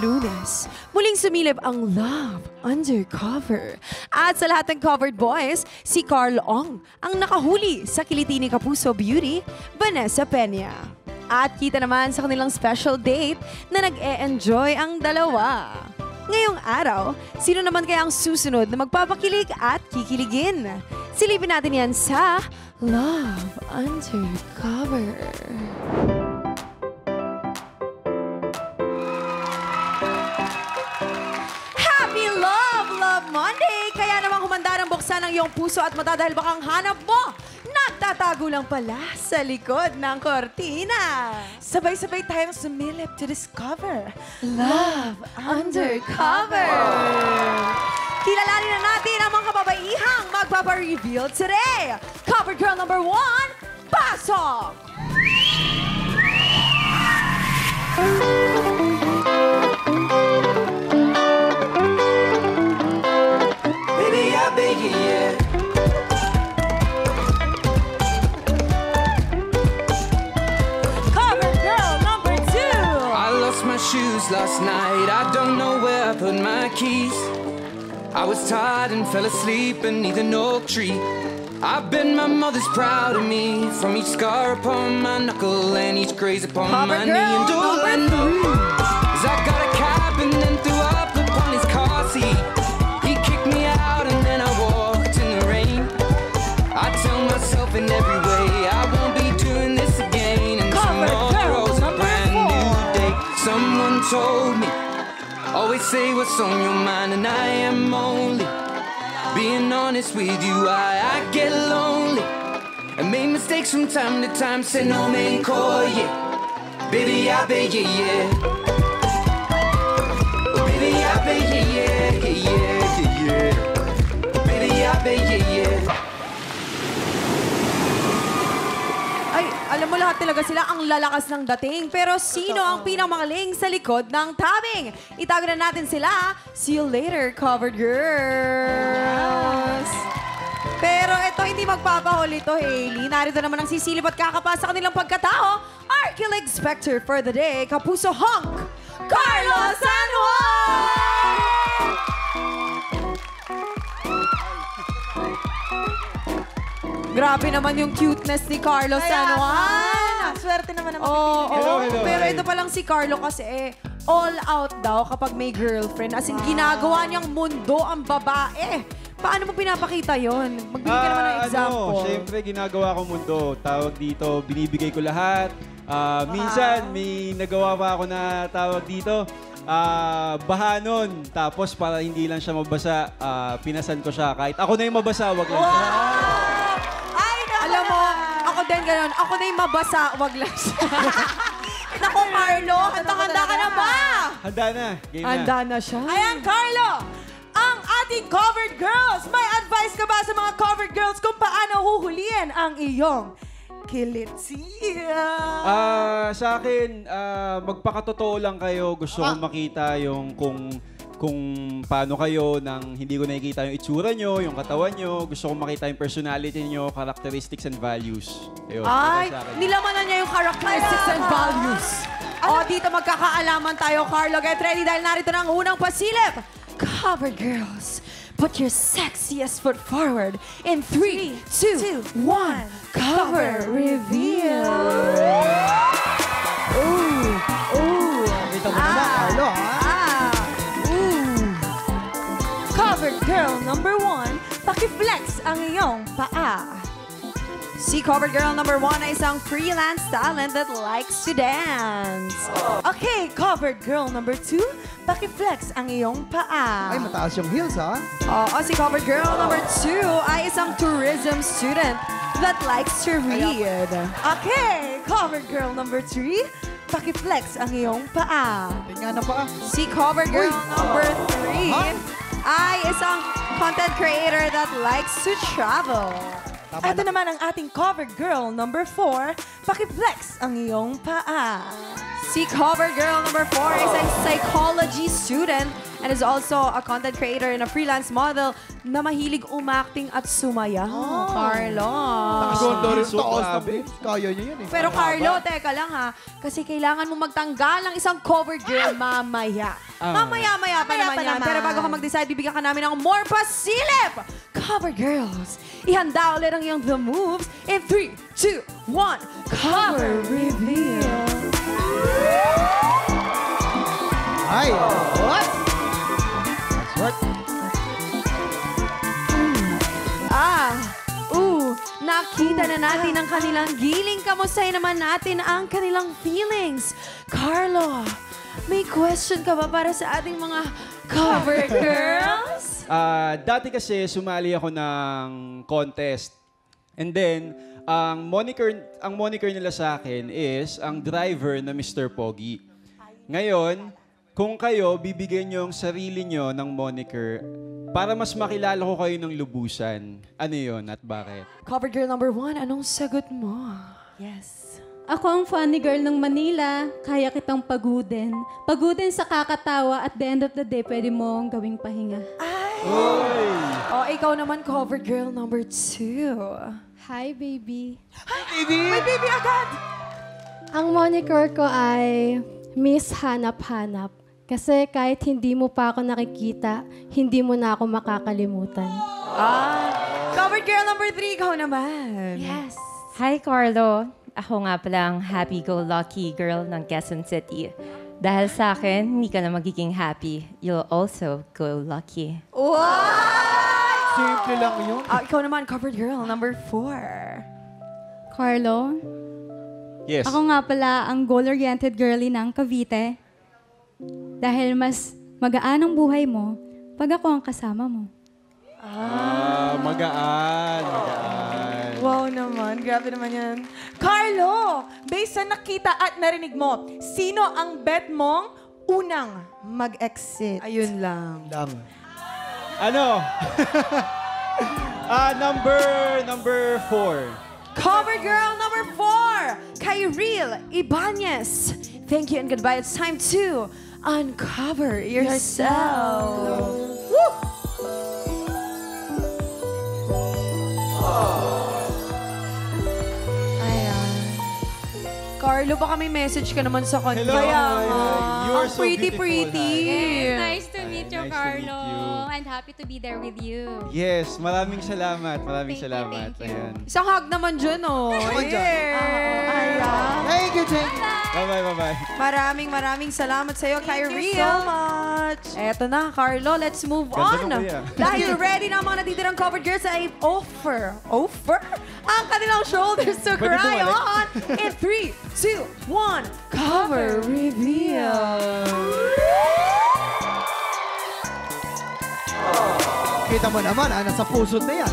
Lunes, muling sumilip ang Love Undercover. At sa lahat ng covered boys, si Carl Ong ang nakahuli sa kiliti ni Kapuso Beauty, Vanessa Peña. At kita naman sa kanilang special date na nag-e-enjoy ang dalawa. Ngayong araw, sino naman kaya ang susunod na magpapakilig at kikiligin? Silipin natin yan sa Love Undercover. Happy Love Monday! Kaya naman humanda ng buksan ng iyong puso at mata dahil baka ang hanap mo nagtatago lang pala sa likod ng kortina. Sabay-sabay tayong sumilip to discover Love Undercover! Kilalanin na natin ang mga kababaihang magpapa-reveal today. Cover girl number 1, pasok! Baby, I beg you, yeah. Cover girl number 2. I lost my shoes last night. I don't know where I put my keys. I was tired and fell asleep beneath an oak tree. I bet my mother's proud of me, from each scar upon my knuckle and each graze upon my knee. And all I know is I got a cab and then threw up upon his car seat. He kicked me out and then I walked in the rain. I tell myself in every way I won't be doing this again. And tomorrow's a brand new day. Someone told me, always say what's on your mind, and I am only being honest with you. I get lonely and make mistakes from time to time. Say no man call, yeah. Baby, I beg you, yeah. Oh, baby, I beg you, yeah, yeah, yeah, yeah. Baby, I beg you, yeah. Ay, alam mo lahat talaga sila ang lalakas ng dating. Pero sino ang pinamagaling sa likod ng tabing? Itago na natin sila. See you later, covered girls. Pero ito, hindi magpapahuli ito, Hailey. Narito naman ang sisilip at kakapa sa kanilang pagkatao. Our killing specter for the day, Kapuso Hunk, Carlos San Juan! Grabe naman yung cuteness ni Carlos San Juan. Swerte naman ang Oo, mapipili. oo. Pero ito palang si Carlo kasi all out daw kapag may girlfriend. As in, ginagawa niyang mundo ang babae. Paano mo pinapakita yon? Magbigay ka naman ng example. Siyempre, ginagawa ko mundo. Tawag dito, binibigay ko lahat. Minsan, may nagawa pa ako na tawag dito, bahanon. Tapos, para hindi lang siya mabasa, pinasan ko siya. Kahit ako na yung mabasa, wag lang siya. Alam mo, ako din ganun. Ako na yung mabasa, wag lang siya. Naku, Carlo, handa-handa ka na ba? Handa na. Game na. Handa na siya. Ayan, Carlo! Ang ating covered girls! May advice ka ba sa mga covered girls kung paano huhulihin ang iyong kiliti? Sa akin, magpakatotoo lang kayo. Gusto kong makita yung kung paano kayo nang hindi ko nakikita yung itsura nyo, yung katawan nyo. Gusto kong makita yung personality nyo, characteristics and values. Ayun, Ay, para sa akin. nilamanan niya yung characteristics and values. O, dito magkakaalaman tayo, Carlo. Get ready dahil narito na ang unang pasilip. Covered girls, put your sexiest foot forward in 3, 2, 1. Cover reveal. Ooh, ooh. Ito mo na, Carlo, ha? Covered girl number 1, paki-flex ang iyong paa. Si covered girl number 1 ay isang freelance talent that likes to dance. Okay, covered girl number 2, paki-flex ang iyong paa. Ay, mataas yung heels, ha? Oo, si covered girl number 2 ay isang tourism student that likes to read. Okay, covered girl number 3, paki-flex ang iyong paa. Tingnan na pa. Si covered girl number 3 ay isang content creator that likes to travel. Ito naman ang ating covered girl number 4, paki-flex ang iyong paa. Si covered girl number 4 is a psychology student and is also a content creator and a freelance model na mahilig umacting at sumayaw. Carlo. Ganda rin So, taas na grabe. boobs. Kaya niya yun eh. Pero Carlo, teka lang ha. Kasi kailangan mo magtanggal ng isang covered girl mamaya. Mamaya-maya pa naman yan. Pero bago ka mag-decide, bibigyan ka namin ng more pasilip! Cover girls! Ihanda ulit ang iyong The Moves in 3, 2, 1, cover reveal! Ay, what? That's what? Nakita na natin ang kanilang giling. Kamustahin naman natin ang kanilang feelings. Carlo, may question ka ba para sa ating mga cover girls? Dati kasi sumali ako ng contest. And then, ang moniker nila sa akin is ang driver na Mr. Pogi. Ngayon, kung kayo bibigyan nyo ang sarili nyo ng moniker para mas makilala ko kayo ng lubusan, ano yun at bakit? Cover girl number 1, anong sagot mo? Yes. Ako ang funny girl ng Manila, kaya kitang pagudin. Pagudin sa kakatawa, at the end of the day, pwede mong gawing pahinga. Oh, ikaw naman, cover girl number 2. Hi, baby. May baby agad! Ang moniker ko ay Miss Hanap-Hanap. Kasi kahit hindi mo pa ako nakikita, hindi mo na ako makakalimutan. Covered girl number 3, ikaw naman. Yes. Hi, Carlo. Ako nga pala ang happy-go-lucky girl ng Quezon City. Dahil sa akin, hindi ka na magiging happy. You'll also go lucky. Simple lang yun. Ikaw naman, covered girl number 4. Carlo, Yes. ako nga pala ang goal-oriented girly ng Cavite. Dahil mas magaan ang buhay mo pag ako ang kasama mo. Magaan. Wow naman, grabe naman yan. Carlo, based sa nakita at narinig mo, sino ang bet mong unang mag-exit? Ayun lang. Ano? Number 4. Cover girl number 4, Kyril Ibanez. Thank you and goodbye. It's time to uncover yourself. Ayan. Carlo, baka may message ka naman sa kanya. Hello. Kaya Hi. nga. You are Ang so pretty. Nice to meet you, Nice to Carlo. meet you. And happy to be there with you. Yes, maraming salamat. Thank you. Ayan. Isang hug naman dyan, oh. Ayan. Thank you. Bye-bye. Maraming salamat sa'yo, Thank Kyril. you so much. Eto na, Carlo, let's move Ganda on. ng kuya. Dahil ready na ang mga natitirang covered girls ay offer ang kanilang shoulders to Pwede cry bumalik. on. In 3, 2, 1, cover reveal. Kita mo naman, nasa puso na yan.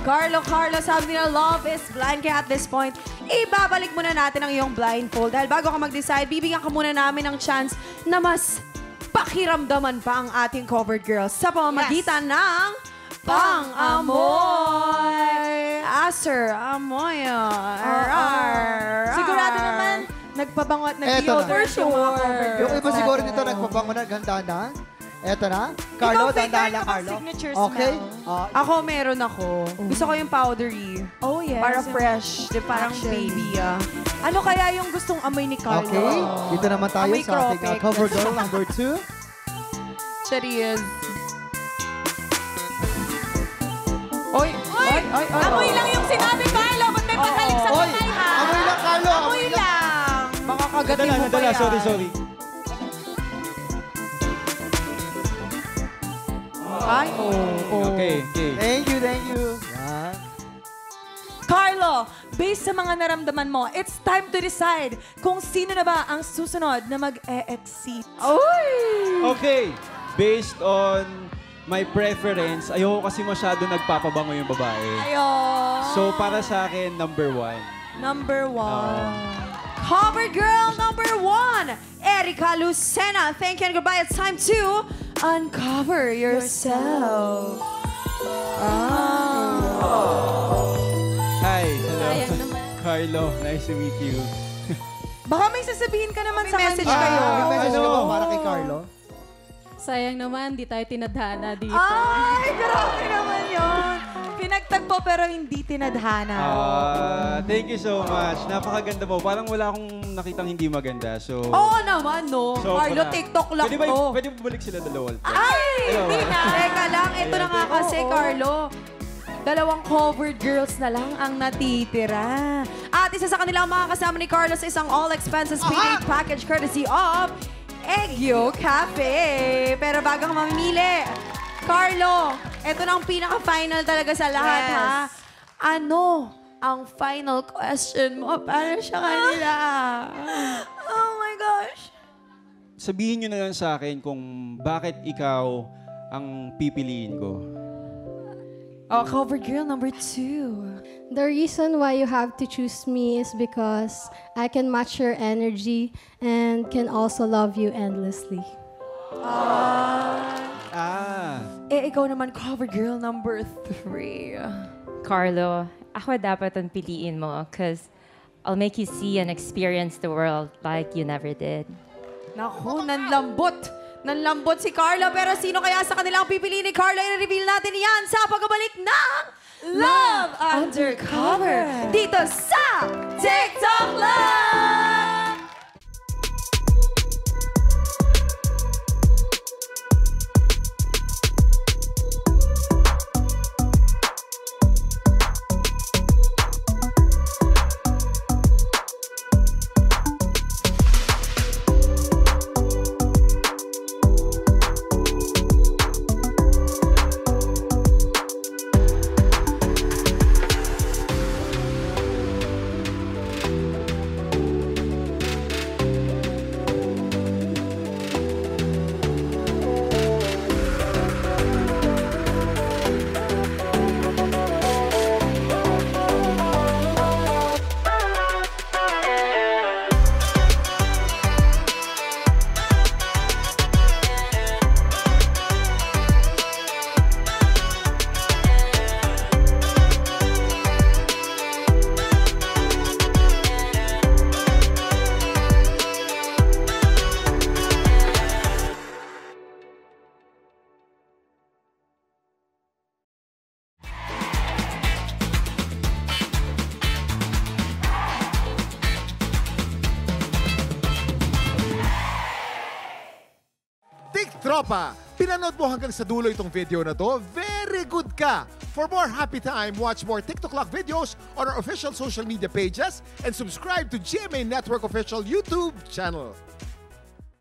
Carlo, sabi nila, love is blind. Kaya at this point, ibabalik muna natin ang iyong blindfold. Dahil bago ka mag-decide, bibigyan ka muna namin ng chance na mas pakiramdaman pa ang ating covered girls sa pamamagitan ng Pang-Amoy. Aser, amoy. Sigurado naman, nagpabango at Eto na. nag-deodorant yung mga cover girls. Yung iba siguro dito nagpabango na, ganda-dahan. Eto na. Carlo, Ikaw, favorite dahan lang, ka bang Carlo. signature Okay. smell? Ako, meron ako. Gusto ko yung powdery. Oh, yes. Para fresh. Di parang Actually. baby, Ano kaya yung gustong amoy ni Carlo? Okay. Dito naman tayo Amoy sa ating Cropec. cover girl number 2. Cheers. Oy! Amoy lang yung sinabi, Carlo. Ba't may pagalik sa Oy, kamay, ha? amoy lang, Carlo. Amoy lang. Baka kagatin mo pa Nadala, yan. sorry. Ay, Okay. Thank you. Yan. Carlo, based sa mga naramdaman mo, it's time to decide kung sino na ba ang susunod na mag-e-exit. Okay. Based on my preference, ayoko kasi masyado nagpapabango yung babae. Ayun. So, para sa akin, number 1. Number 1. cover girl number 1, Erica Lucena. Thank you and goodbye. It's time to uncover yourself. Hi, hello. Ayan naman. Carlo, nice to meet you. Baka may sasabihin ka naman sa message kanya. kayo. May message ka ba Oo. para kay Carlo? Sayang naman, di tayo tinadhana dito. Ay, grabe naman yun. Pinagtagpo pero hindi tinadhana. Thank you so much. Napakaganda mo. Parang wala akong nakitang hindi maganda. So, Oo naman, no? sobra. Carlo, TikTok lang Pwede ba, to. pwede ba balik sila dalawa? Ay! Hindi na. Teka lang, ito na nga kasi, Oo. Carlo. Dalawang covered girls na lang ang natitira. At isa sa kanilang makakasama ni Carlo sa isang all-expenses paid package courtesy of Eggyo Cafe. Pero bago ka mamimili, Carlo, ito na ang pinaka-final talaga sa lahat, Yes. ha? Ano ang final question mo para sa kanila? Oh my gosh. Sabihin nyo na lang sa akin kung bakit ikaw ang pipiliin ko. Oh, covered girl number 2. The reason why you have to choose me is because I can match your energy and can also love you endlessly. Eh, ikaw naman, cover girl number 3. Carlo, ako dapat ang piliin mo because I'll make you see and experience the world like you never did. Naku, nanlambot. Nanlambot si Carlo. Pero sino kaya sa kanilang pipiliin ni Carlo? I-reveal natin yan sa pagbabalik ng Love Undercover dito sa TikTok Love! Tropa, pinanood mo hanggang sa dulo itong video na to? Very good ka! For more happy time, watch more TikTok Lock videos on our official social media pages and subscribe to GMA Network official YouTube channel.